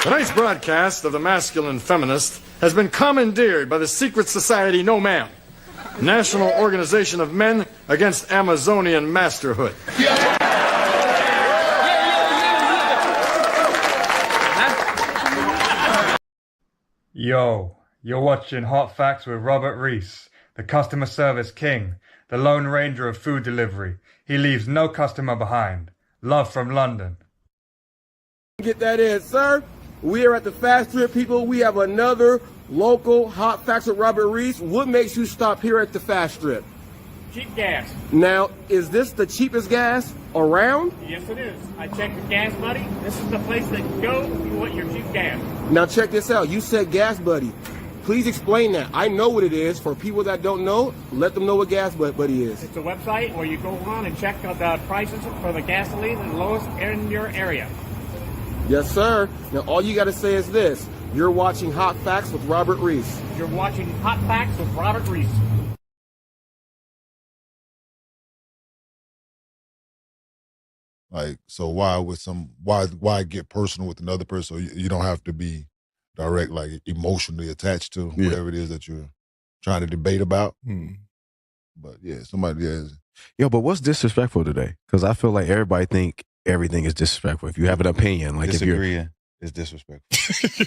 Tonight's broadcast of The Masculine Feminist has been commandeered by the secret society No Man, National Organization of Men Against Amazonian Masterhood. Yo, you're watching Hot Facts with Robert Reese, the customer service king, the Lone Ranger of food delivery. He leaves no customer behind. Love from London. Get that in, sir. We are at the Fast Strip, people. We have another local Hot Facts with Robert Reese. What makes you stop here at the Fast Strip? Cheap gas. Now, is this the cheapest gas around? Yes, it is. I checked the Gas Buddy. This is the place that you go if you want your cheap gas. Now, check this out. You said Gas Buddy. Please explain that. I know what it is. For people that don't know, let them know what Gas Buddy is. It's a website where you go on and check out the prices for the gasoline and the lowest in your area. Yes, sir. Now, all you got to say is this. You're watching Hot Facts with Robert Reese. You're watching Hot Facts with Robert Reese. Like, so why get personal with another person? So you don't have to be direct, like emotionally attached to whatever it is that you're trying to debate about. But yeah, somebody is. Yo, but what's disrespectful today? Because I feel like everybody think everything is disrespectful. If you have an opinion, like disagreeing is disrespectful.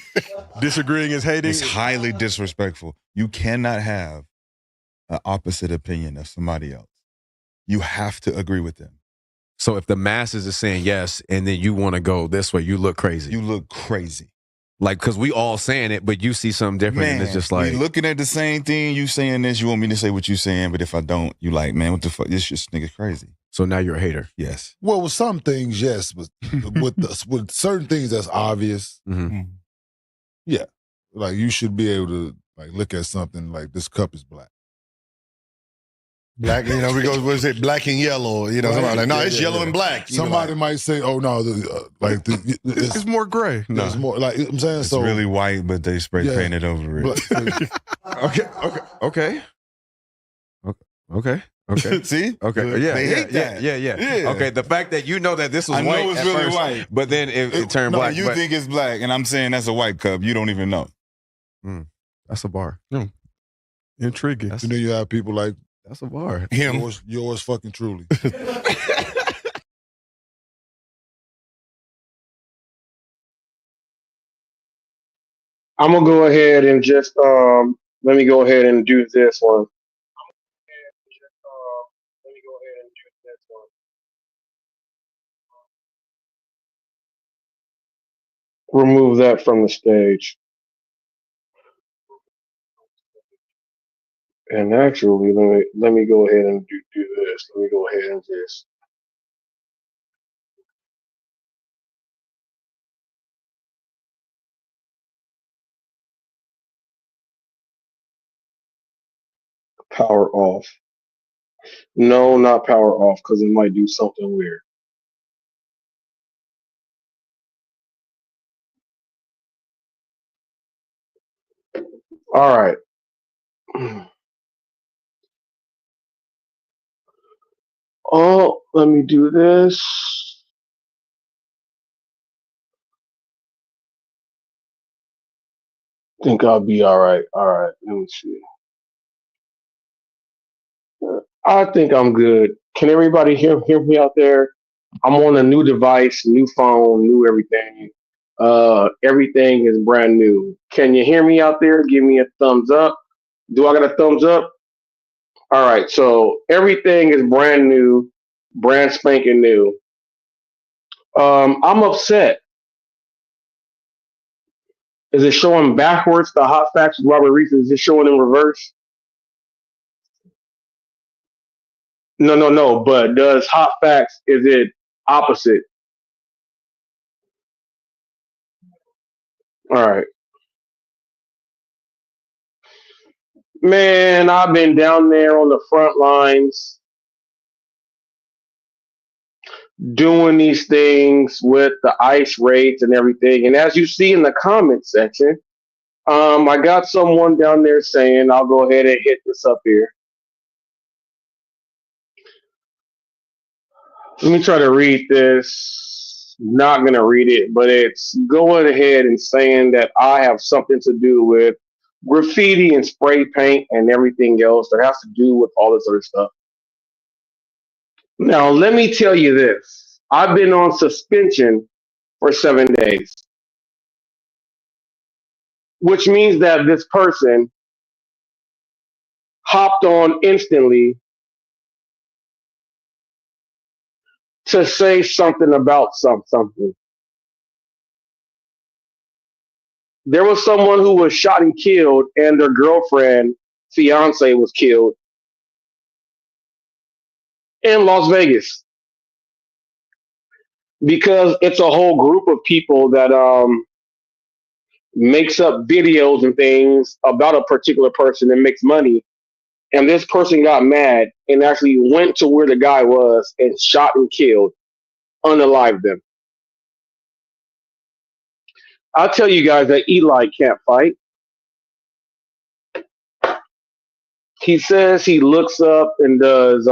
Disagreeing is hating. It's highly disrespectful. You cannot have an opposite opinion of somebody else. You have to agree with them. So if the masses is saying yes, and then you want to go this way, you look crazy. You look crazy. Like, because we all saying it, but you see something different, and it's just like, we looking at the same thing. You saying this, you want me to say what you saying, but if I don't, you like, man, what the fuck? This nigga's crazy. So now you're a hater. Yes. Well, with some things, yes, but with certain things that's obvious, yeah, like you should be able to like look at something like this cup is black. Black, you know, we go, what is it, black and yellow, you know, somebody like, no, it's yellow and black. Somebody might say, oh, no, it's more gray. No. It's more, like, you know what I'm saying? It's so really white, but they spray painted over it. Okay. See? Okay. Yeah. They hate that. Yeah. Okay. The fact that you know that this was I know white it's at really first, white. but then it turned black. You think it's black, and I'm saying that's a white cup. You don't even know. That's a bar. Intriguing. And then you have people like, that's a bar. Him. Yours fucking truly. I'm going to go ahead and just, let me go ahead and do this one. Remove that from the stage. And actually, let me go ahead and do this. Let me go ahead and just. Power off. No, not power off, because it might do something weird. All right. Oh, let me do this. Think I'll be all right. All right. Let me see. I think I'm good. Can everybody hear me out there? I'm on a new device, new phone, new everything. Everything is brand new. Can you hear me out there? Give me a thumbs up. Do I got a thumbs up? All right. So everything is brand new, brand spanking new. I'm upset. Is it showing backwards? The Hot Facts with Robert Reese, is it showing in reverse? No. But does Hot Facts, is it opposite? All right. Man, I've been down there on the front lines doing these things with the ICE rates and everything. And as you see in the comment section, I got someone down there saying, I'll go ahead and hit this up here. Let me try to read this. not going to read it, but it's going ahead and saying that I have something to do with graffiti and spray paint and everything else that has to do with all this other stuff. Now, let me tell you this. I've been on suspension for 7 days, which means that this person hopped on instantly to say something about something. There was someone who was shot and killed, and their girlfriend, fiance, was killed in Las Vegas because it's a whole group of people that makes up videos and things about a particular person and makes money. And this person got mad and actually went to where the guy was and shot and killed, unalived them. I'll tell you guys that Eli can't fight. He says he looks up and does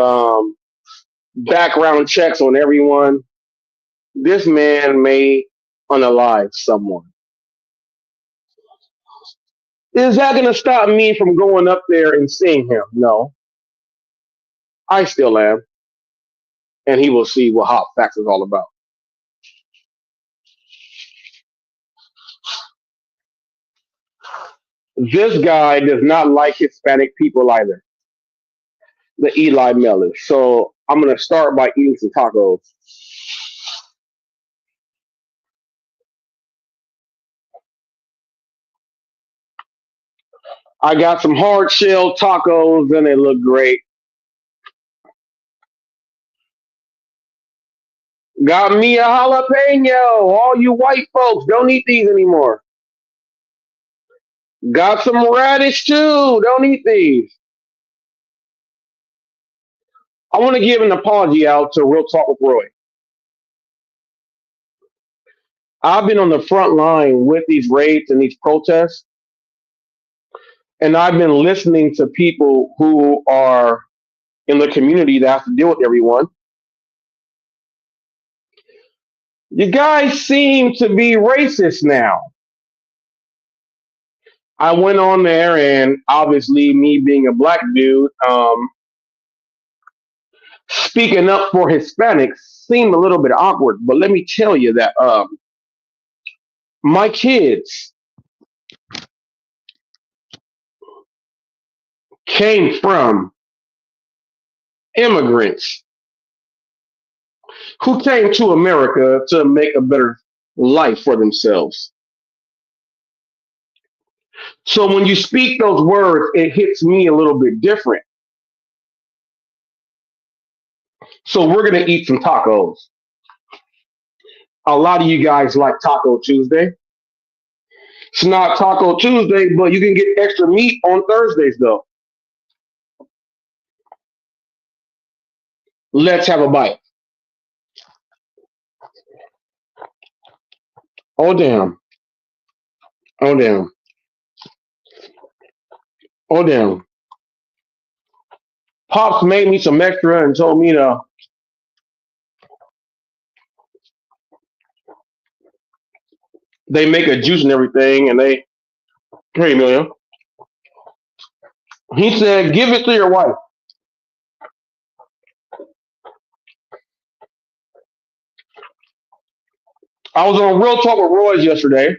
background checks on everyone. This man may unalive someone. Is that going to stop me from going up there and seeing him? No. I still am. And he will see what Hot Facts is all about. This guy does not like Hispanic people either. The Eli Miller. So I'm going to start by eating some tacos. I got some hard shell tacos and they look great. Got me a jalapeno. All you white folks, don't eat these anymore. Got some radish too. Don't eat these. I want to give an apology out to Real Talk with Roy. I've been on the front line with these raids and these protests, and I've been listening to people who are in the community that have to deal with everyone. You guys seem to be racist now. I went on there, and obviously, me being a black dude, speaking up for Hispanics seemed a little bit awkward. But let me tell you that my kids came from immigrants who came to America to make a better life for themselves. So when you speak those words, it hits me a little bit different. So we're going to eat some tacos. A lot of you guys like Taco Tuesday. It's not Taco Tuesday, but you can get extra meat on Thursdays, though. Let's have a bite. Oh, damn. Oh, damn. Oh, damn. Pops made me some extra and told me to they make a juice and everything, and they, hey, Million. He said, give it to your wife. I was on Real Talk with Roy's yesterday.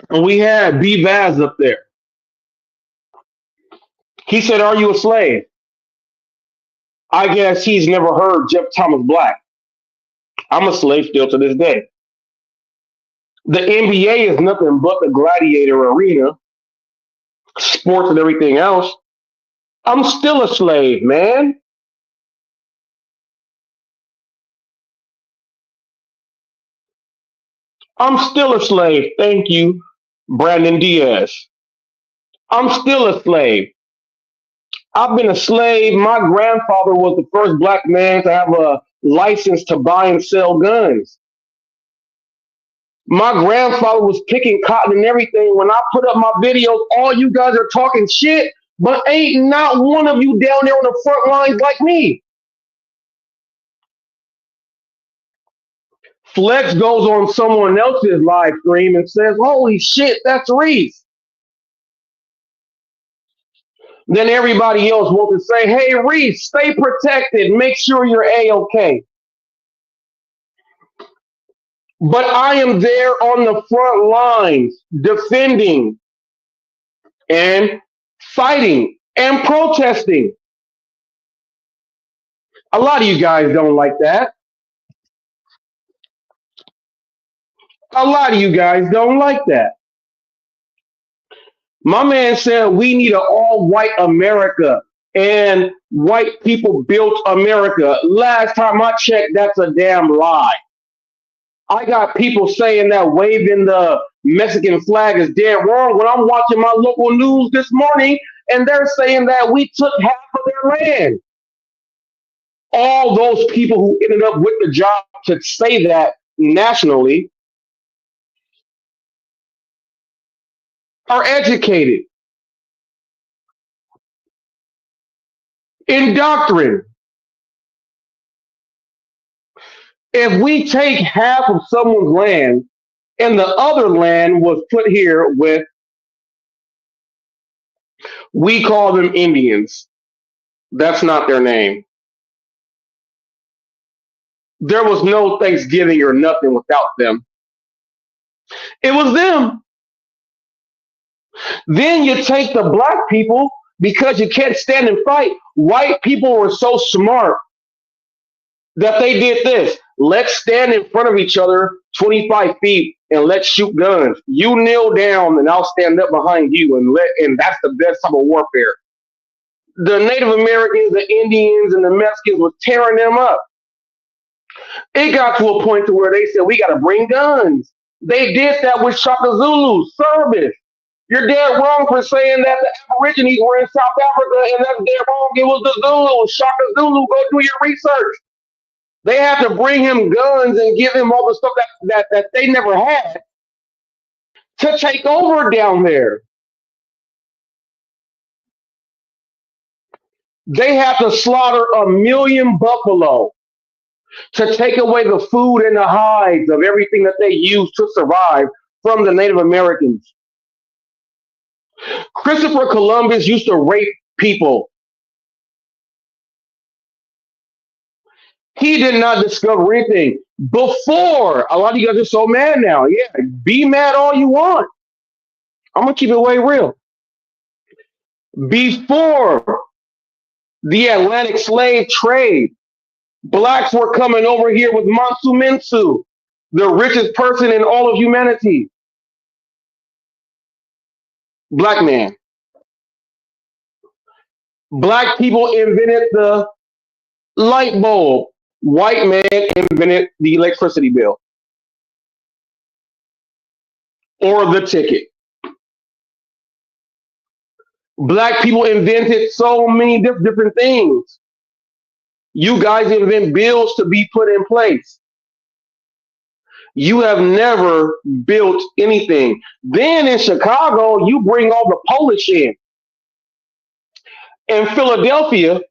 And we had B. Vaz up there. He said, are you a slave? I guess he's never heard Jeff Thomas Black. I'm a slave still to this day. The NBA is nothing but the gladiator arena, sports and everything else. I'm still a slave, man. I'm still a slave. Thank you, Brandon Diaz. I'm still a slave. I've been a slave. My grandfather was the first black man to have a license to buy and sell guns. My grandfather was picking cotton and everything. When I put up my videos, all you guys are talking shit, But ain't not one of you down there on the front lines like me. Flex goes on someone else's live stream and says, "Holy shit, that's Reese." Then everybody else wants to say, "Hey, Reese, stay protected. Make sure you're A-OK." But I am there on the front lines defending and fighting and protesting. A lot of you guys don't like that. A lot of you guys don't like that. My man said we need an all-white America and white people built America. Last time I checked, that's a damn lie. I got people saying that waving the Mexican flag is dead wrong when I'm watching my local news this morning and they're saying that we took half of their land. All those people who ended up with the job to say that nationally are educated in doctrine. If we take half of someone's land and the other land was put here with, we call them Indians. That's not their name. There was no Thanksgiving or nothing without them. It was them. Then you take the black people because you can't stand and fight. White people were so smart that they did this. Let's stand in front of each other 25 feet and let's shoot guns. You kneel down and I'll stand up behind you and that's the best type of warfare. The Native Americans, the Indians, and the Mexicans were tearing them up. It got to a point to where they said, we got to bring guns. They did that with Shaka Zulu service. You're dead wrong for saying that the Aborigines were in South Africa, and that's dead wrong. It was the Zulus. Shaka Zulu, go do your research. They had to bring him guns and give him all the stuff that they never had to take over down there. They had to slaughter 1 million buffalo to take away the food and the hides of everything that they used to survive from the Native Americans. Christopher Columbus used to rape people. He did not discover anything before. A lot of you guys are so mad now. Yeah, be mad all you want. I'm going to keep it way real. Before the Atlantic slave trade, blacks were coming over here with Mansu Mensu, the richest person in all of humanity. Black man. Black people invented the light bulb. White man invented the electricity bill or the ticket. Black people invented so many different things. You guys invent bills to be put in place. You have never built anything. Then in Chicago, you bring all the Polish in. In Philadelphia,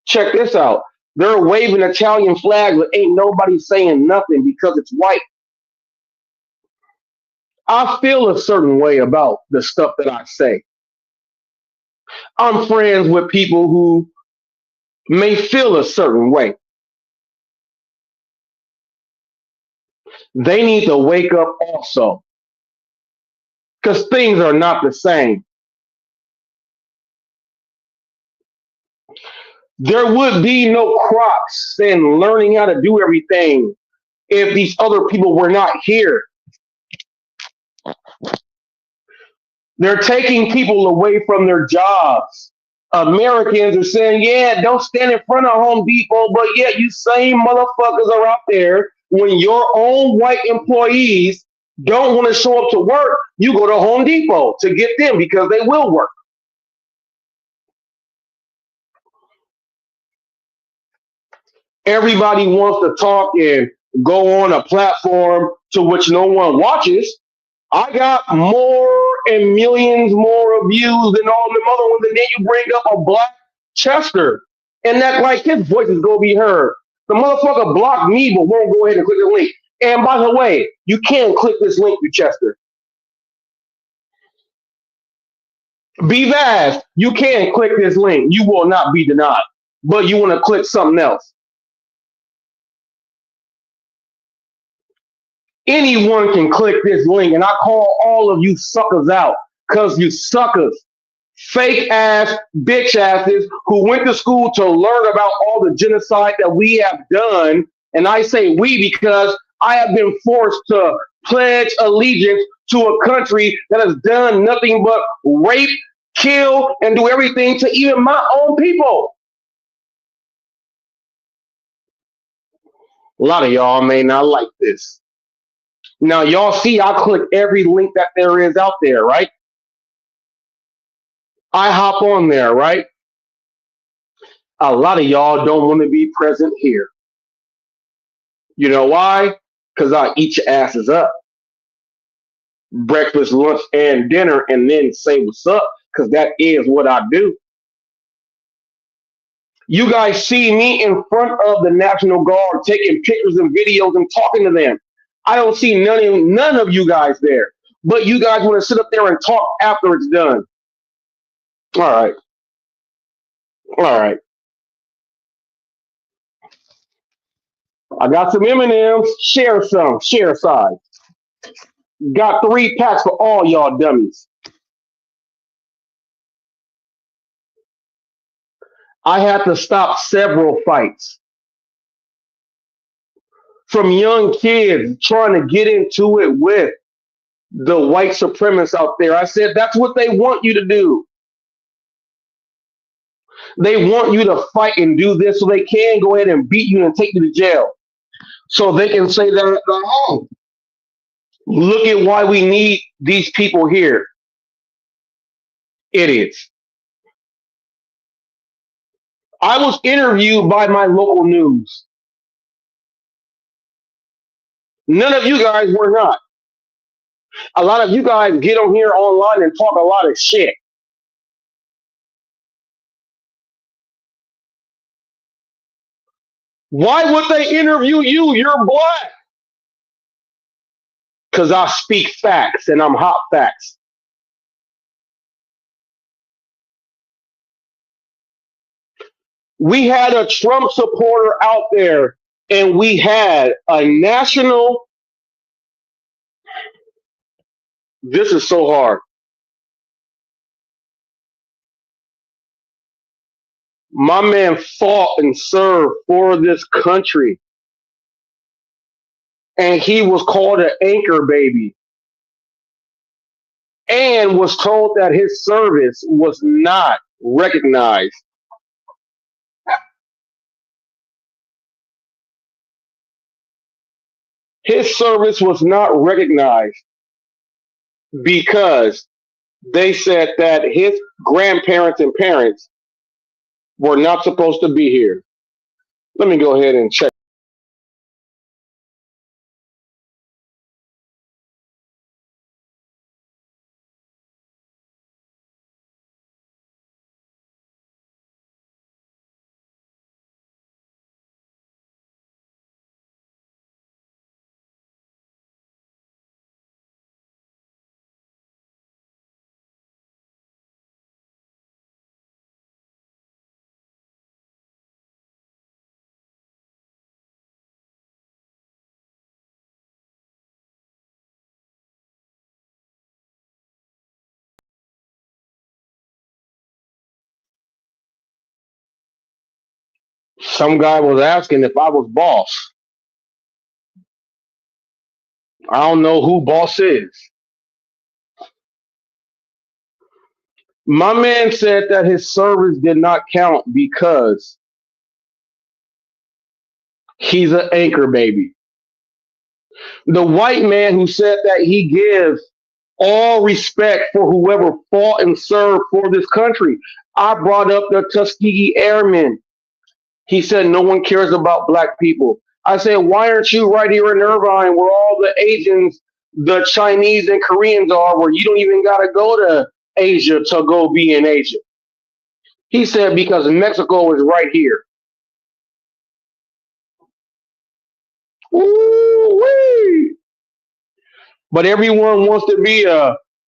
check this out. They're waving Italian flags, but ain't nobody saying nothing because it's white. I feel a certain way about the stuff that I say. I'm friends with people who may feel a certain way. They need to wake up also, because things are not the same. There would be no Crocs and learning how to do everything if these other people were not here. They're taking people away from their jobs. Americans are saying, yeah, don't stand in front of Home Depot, but yet you same motherfuckers are out there when your own white employees don't want to show up to work. You go to Home Depot to get them because they will work. Everybody wants to talk and go on a platform to which no one watches. I got more and millions more views than all them other ones, and then you bring up a black Chester, and that like his voice is gonna be heard. The motherfucker blocked me, but won't go ahead and click the link. And by the way, you can't click this link to Chester. Be vast, you can't click this link. You will not be denied. But you want to click something else. Anyone can click this link, and I call all of you suckers out because you suckers, fake ass bitch asses who went to school to learn about all the genocide that we have done. And I say we because I have been forced to pledge allegiance to a country that has done nothing but rape, kill, and do everything to even my own people. A lot of y'all may not like this. Now, y'all see I click every link that there is out there, right? I hop on there, right? A lot of y'all don't want to be present here. You know why? Because I eat your asses up. Breakfast, lunch, and dinner, and then say what's up, because that is what I do. You guys see me in front of the National Guard taking pictures and videos and talking to them. I don't see none of you guys there. But you guys want to sit up there and talk after it's done. All right. All right. I got some M&Ms. Share some. Share size. Got 3 packs for all y'all dummies. I had to stop several fights from young kids trying to get into it with the white supremacists out there. I said, that's what they want you to do. They want you to fight and do this so they can go ahead and beat you and take you to jail. So they can say that at home. Look at why we need these people here. Idiots. I was interviewed by my local news. None of you guys were not. A lot of you guys get on here online and talk a lot of shit. Why would they interview you? You're black. Because I speak facts and I'm hot facts. We had a Trump supporter out there, and we had a national. This is so hard. My man fought and served for this country, and he was called an anchor baby and was told that his service was not recognized. His service was not recognized because they said that his grandparents and parents were not supposed to be here. Let me go ahead and check. Some guy was asking if I was boss. I don't know who boss is. My man said that his service did not count because he's an anchor baby. The white man who said that he gives all respect for whoever fought and served for this country. I brought up the Tuskegee Airmen. He said no one cares about black people. I said, why aren't you right here in Irvine where all the Asians the Chinese and Koreans are, where you don't even got to go to Asia to go be in Asia. He said because Mexico is right here. Ooh-wee. But everyone wants to be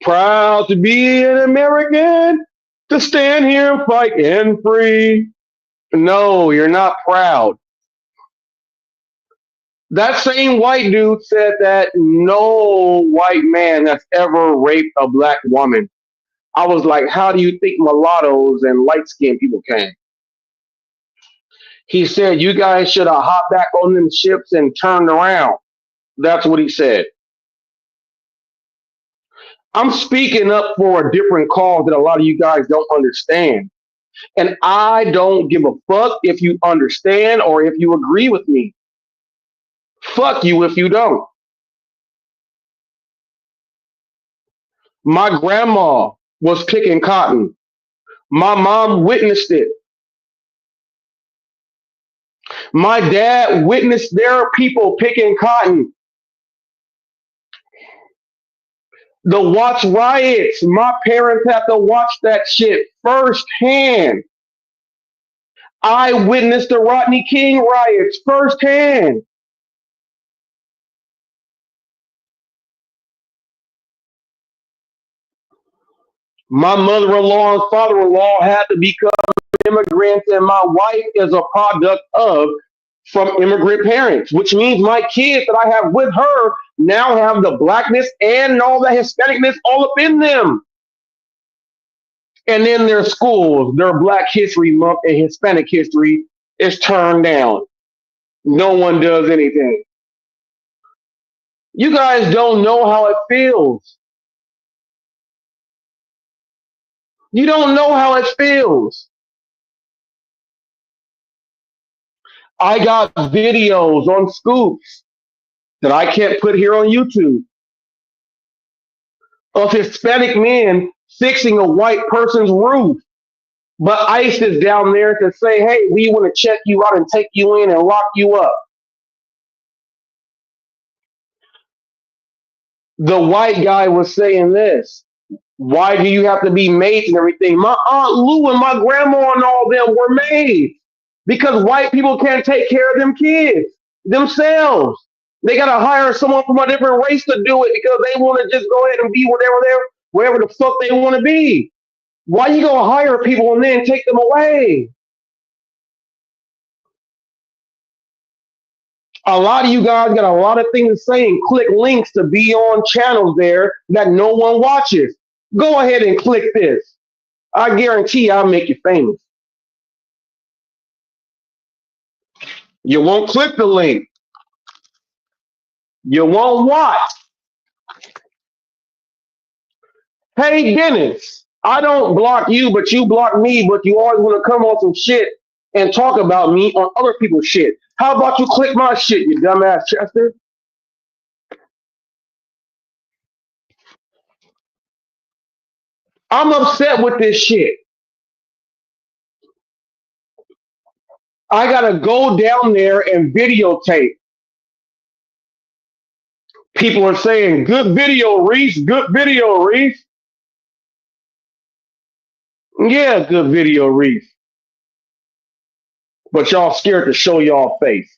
proud to be an American, to stand here and fight and free. No, you're not proud. That same white dude said that no white man has ever raped a black woman. I was like, how do you think mulattoes and light skinned people came? He said, you guys should have hopped back on them ships and turned around. That's what he said. I'm speaking up for a different cause that a lot of you guys don't understand. And I don't give a fuck if you understand or if you agree with me. Fuck you if you don't. My grandma was picking cotton. My mom witnessed it. My dad witnessed their people picking cotton. The Watts riots, my parents have to watch that shit firsthand. I witnessed the Rodney King riots firsthand. My mother-in-law and father-in-law had to become immigrants, and my wife is a product of from immigrant parents, which means my kids that I have with her now have the blackness and all the Hispanicness all up in them. And in their schools, their Black History Month and Hispanic history is turned down. No one does anything. You guys don't know how it feels. You don't know how it feels. I got videos on Scoops that I can't put here on YouTube of Hispanic men fixing a white person's roof. But ICE is down there to say, hey, we want to check you out and take you in and lock you up. The white guy was saying this. Why do you have to be maids and everything? My Aunt Lou and my grandma and all them were maids because white people can't take care of them kids themselves. They got to hire someone from a different race to do it because they want to just go ahead and be wherever the fuck they want to be. Why you gonna hire people and then take them away? A lot of you guys got a lot of things to say and click links to be on channels there that no one watches. Go ahead and click this. I guarantee I'll make you famous. You won't click the link. You won't watch. Hey, Dennis, I don't block you, but you block me, but you always want to come on some shit and talk about me on other people's shit. How about you click my shit, you dumbass Chester? I'm upset with this shit. I gotta go down there and videotape. People are saying, good video, Reese, good video, Reese. Yeah, good video, Reese. But y'all scared to show y'all face.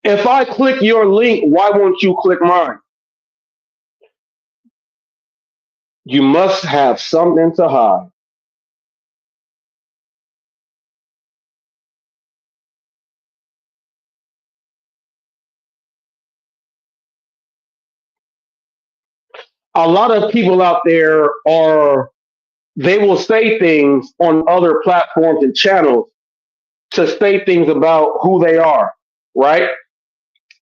If I click your link, why won't you click mine? You must have something to hide. A lot of people out there they will say things on other platforms and channels to say things about who they are, right?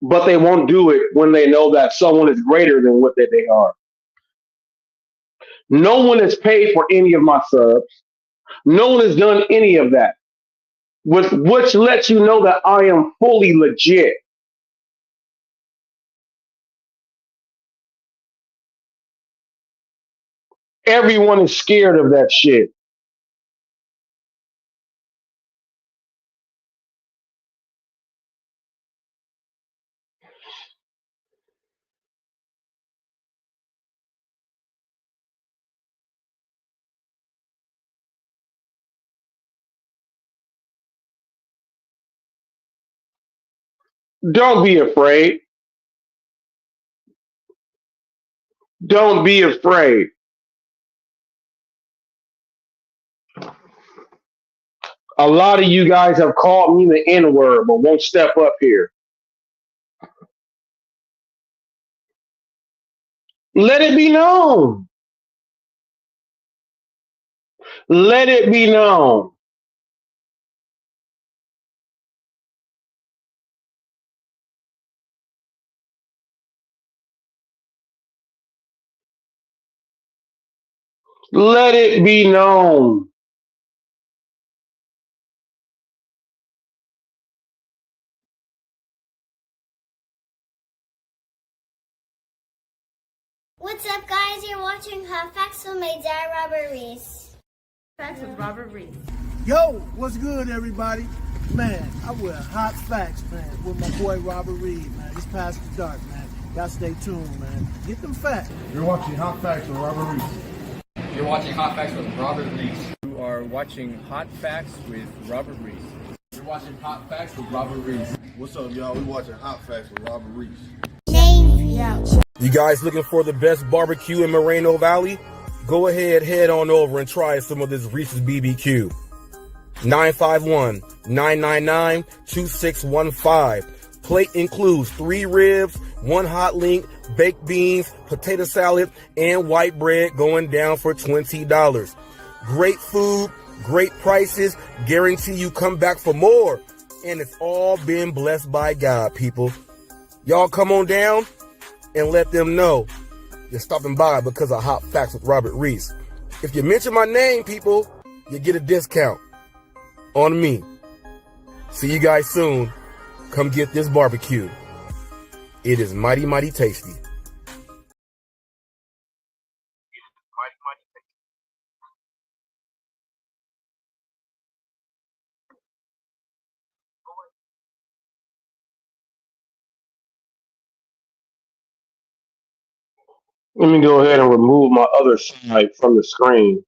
But they won't do it when they know that someone is greater than what they are. No one has paid for any of my subs. No one has done any of that, which lets you know that I am fully legit. Everyone is scared of that shit. Don't be afraid. Don't be afraid. A lot of you guys have called me the N word, but won't step up here. Let it be known. Let it be known. Let it be known. What's up, guys? You're watching Hot Facts with my dad, Robert Reese. Facts with Robert Reese. Yo, what's good, everybody? Man, I wear Hot Facts, man, with my boy Robert Reed, man. It's past the dark, man. Y'all stay tuned, man. Get them facts. You're watching Hot Facts with Robert Reese. You're watching Hot Facts with Robert Reese. You are watching Hot Facts with Robert Reese. You're watching Hot Facts with Robert Reese. What's up, y'all? We watching Hot Facts with Robert Reese. You guys looking for the best barbecue in Moreno Valley? Go ahead, head on over and try some of this Reese's BBQ. 951-999-2615. Plate includes 3 ribs, 1 hot link, baked beans, potato salad, and white bread going down for $20. Great food, great prices, guarantee you come back for more. And it's all been blessed by God, people. Y'all come on down and let them know you're stopping by because of Hot Facts with Robert Reese. If you mention my name, people, you get a discount on me. See you guys soon. Come get this barbecue. It is mighty, mighty tasty. Let me go ahead and remove my other side from the screen.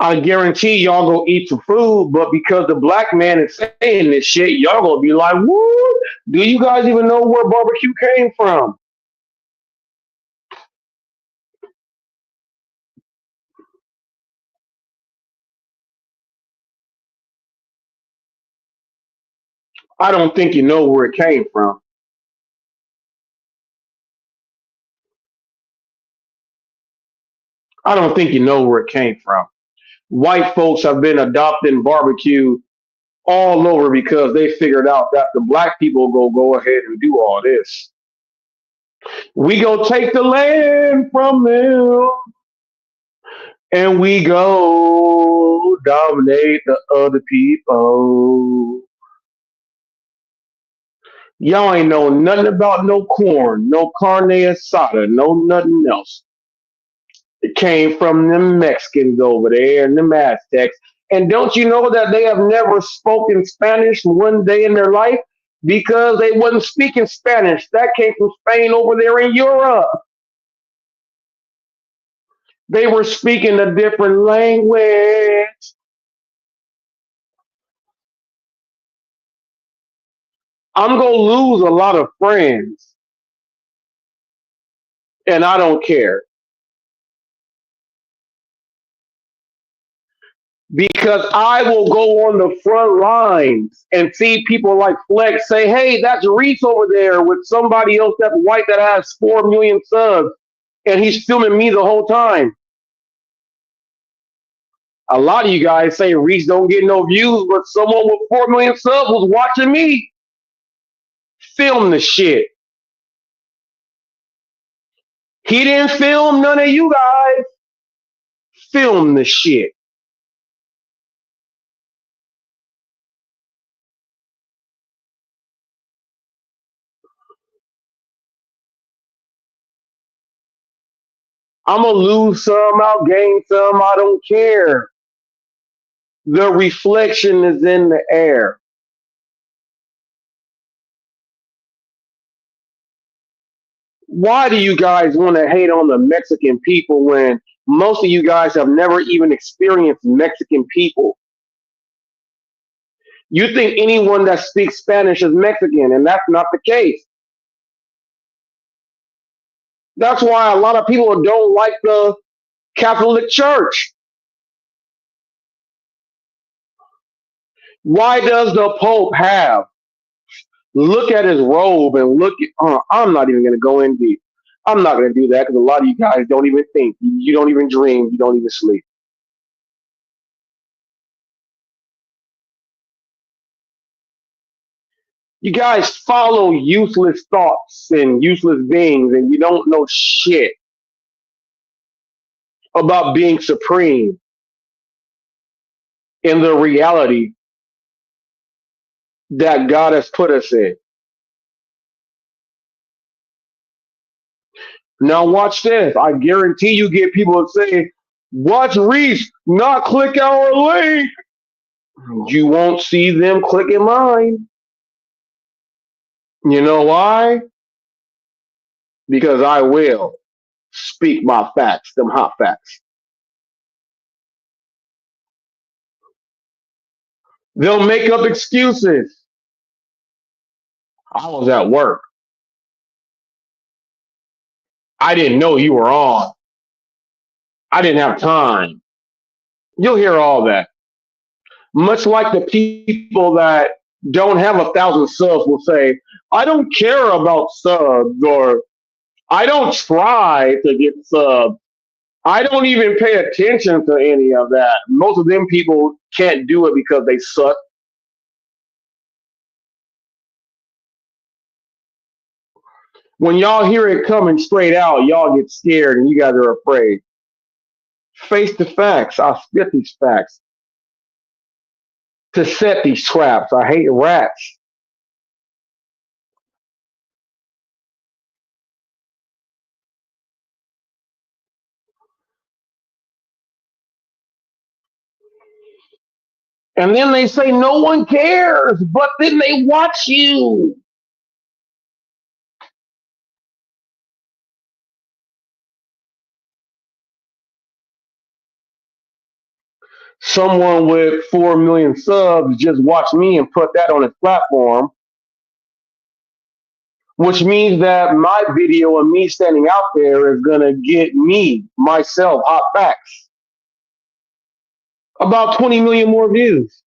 I guarantee y'all gonna eat some food, but because the black man is saying this shit, y'all gonna be like, "What? Do you guys even know where barbecue came from?" I don't think you know where it came from. I don't think you know where it came from. White folks have been adopting barbecue all over because they figured out that the black people go ahead and do all this. We go take the land from them and we go dominate the other people. Y'all ain't know nothing about no corn, no carne asada, no nothing else. It came from the Mexicans over there and the Aztecs. And don't you know that they have never spoken Spanish one day in their life? Because they wasn't speaking Spanish. That came from Spain over there in Europe. They were speaking a different language. I'm going to lose a lot of friends. And I don't care. Because I will go on the front lines and see people like Flex say, "Hey, that's Reese over there with somebody else that's white that has 4 million subs." And he's filming me the whole time. A lot of you guys say Reese don't get no views, but someone with 4 million subs was watching me film the shit. He didn't film none of you guys. Film the shit. I'm going to lose some, I'll gain some, I don't care. The reflection is in the air. Why do you guys want to hate on the Mexican people when most of you guys have never even experienced Mexican people? You think anyone that speaks Spanish is Mexican, and that's not the case. That's why a lot of people don't like the Catholic Church. Why does the Pope have? Look at his robe and look at, I'm not even going to go in deep. I'm not going to do that because a lot of you guys don't even think. You don't even dream. You don't even sleep. You guys follow useless thoughts and useless beings, and you don't know shit about being supreme in the reality that God has put us in. Now watch this. I guarantee you get people to say, watch Reese not click our link. You won't see them clicking mine. You know why? Because I will speak my facts, them hot facts. They'll make up excuses. I was at work. I didn't know you were on. I didn't have time. You'll hear all that. Much like the people that don't have 1,000 subs will say, I don't care about subs, or I don't try to get subs. I don't even pay attention to any of that. Most of them people can't do it because they suck. When y'all hear it coming straight out, y'all get scared and you guys are afraid. Face the facts. I spit these facts to set these traps. I hate rats. And then they say no one cares, but then they watch you. Someone with 4 million subs just watched me and put that on his platform, which means that my video of me standing out there is going to get me, myself, hot facts. About 20 million more views.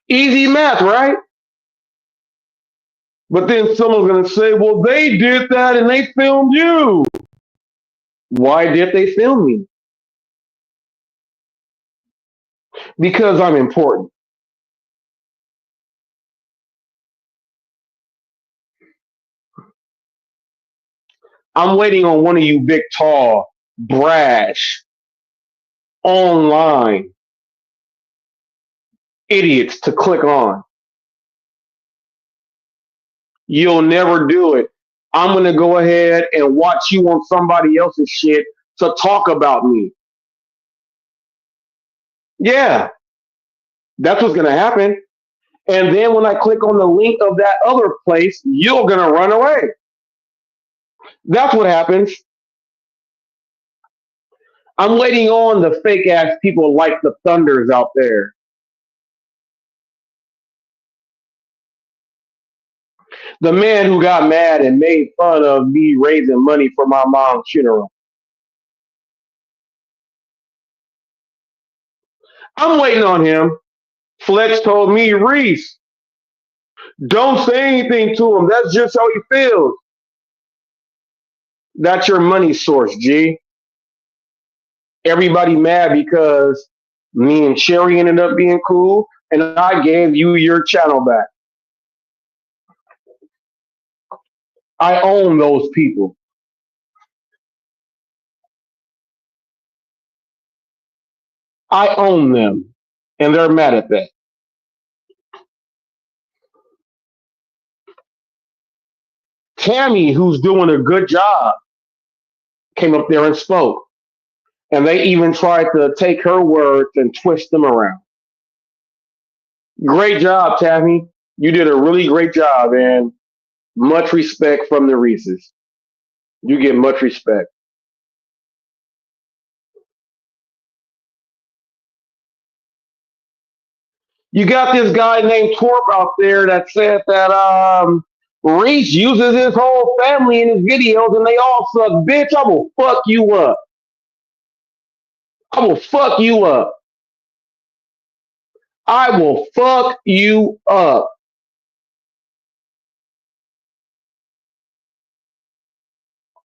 Easy math, right? But then someone's going to say, well, they did that and they filmed you. Why did they film me? Because I'm important. I'm waiting on one of you big, tall, brash, online idiots to click on. You'll never do it. I'm going to go ahead and watch you on somebody else's shit to talk about me. Yeah, that's what's going to happen. And then when I click on the link of that other place, you're going to run away. That's what happens. I'm waiting on the fake ass people like the Thunders out there. The man who got mad and made fun of me raising money for my mom's funeral. I'm waiting on him. Flex told me, Reese, don't say anything to him. That's just how he feels. That's your money source, G. Everybody mad because me and Sherry ended up being cool, and I gave you your channel back. I own those people. I own them, and they're mad at that. Tammy, who's doing a good job, came up there and spoke. And they even tried to take her words and twist them around. Great job, Tammy. You did a really great job, and much respect from the Reeses. You get much respect. You got this guy named Torp out there that said that Reese uses his whole family in his videos and they all suck. Bitch, I will fuck you up. I will fuck you up. I will fuck you up.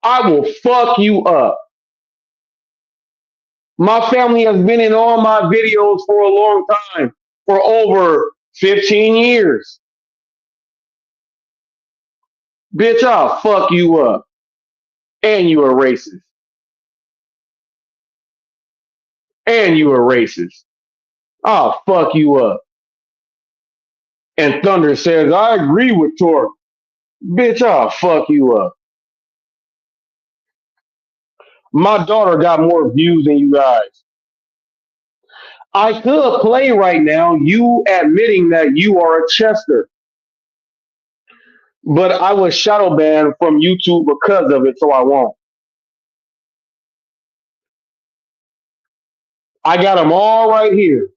I will fuck you up. My family has been in all my videos for a long time, for over 15 years. Bitch, I'll fuck you up. And you a racist. And you a racist. I'll fuck you up. And Thunder says, I agree with Torque. Bitch, I'll fuck you up. My daughter got more views than you guys. I could play right now you admitting that you are a Chester. But I was shadow banned from YouTube because of it, so I won't. I got them all right here.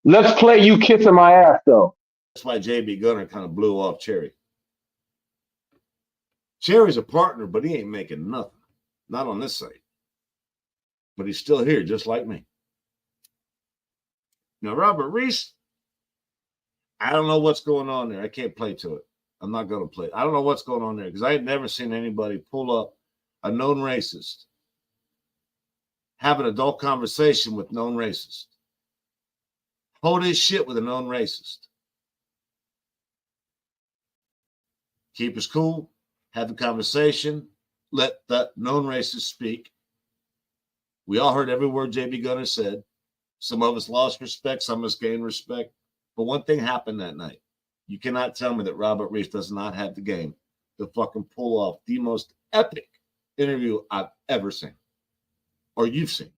Let's play you kissing my ass, though. That's why JB Gunner kind of blew off Cherry. Cherry's a partner, but he ain't making nothing. Not on this site. But he's still here, just like me. Now, Robert Reese, I don't know what's going on there. I can't play to it. I'm not going to play. I don't know what's going on there because I had never seen anybody pull up a known racist, have an adult conversation with known racist, hold his shit with a known racist, keep us cool, have the conversation, let that known racist speak. We all heard every word JB Gunner said. Some of us lost respect, some of us gained respect. But one thing happened that night. You cannot tell me that Robert Reese does not have the game to fucking pull off the most epic interview I've ever seen. Or you've seen.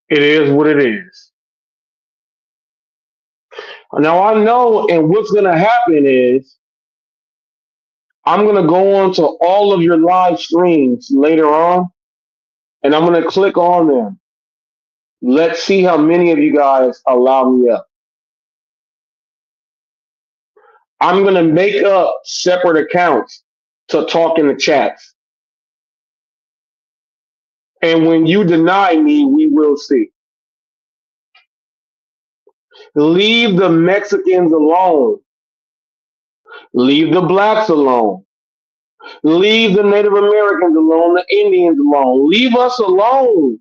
It is what it is. Now I know, and what's going to happen is I'm going to go on to all of your live streams later on, and I'm going to click on them. Let's see how many of you guys allow me up. I'm going to make up separate accounts to talk in the chats. And when you deny me, we will see. Leave the Mexicans alone. Leave the blacks alone. Leave the Native Americans alone, the Indians alone. Leave us alone.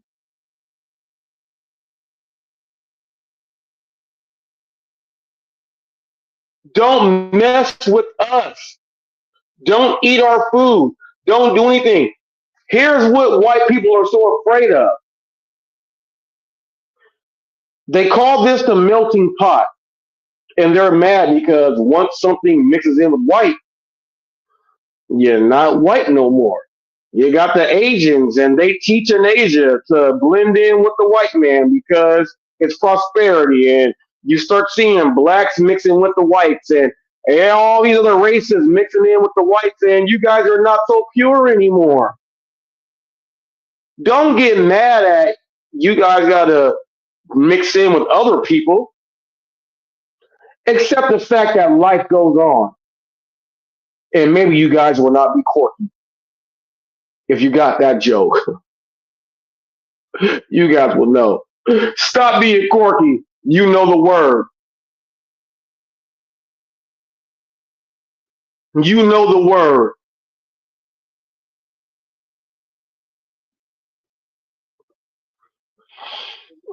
Don't mess with us. Don't eat our food. Don't do anything. Here's what white people are so afraid of. They call this the melting pot. And they're mad because once something mixes in with white, you're not white no more. You got the Asians, and they teach in Asia to blend in with the white man because it's prosperity. And you start seeing blacks mixing with the whites and all these other races mixing in with the whites, and you guys are not so pure anymore. Don't get mad at you guys got to mix in with other people. Accept the fact that life goes on. And maybe you guys will not be quirky if you got that joke. You guys will know. Stop being quirky. You know the word. You know the word.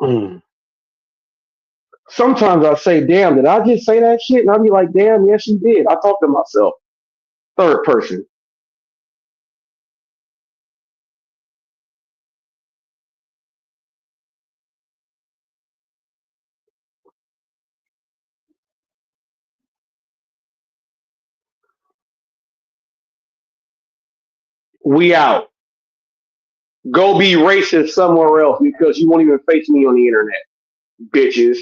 Mm. Sometimes I say, damn, did I just say that shit? And I'll be like, damn, yes, you did. I talk to myself. Third person. We out. Go be racist somewhere else because you won't even face me on the internet, bitches.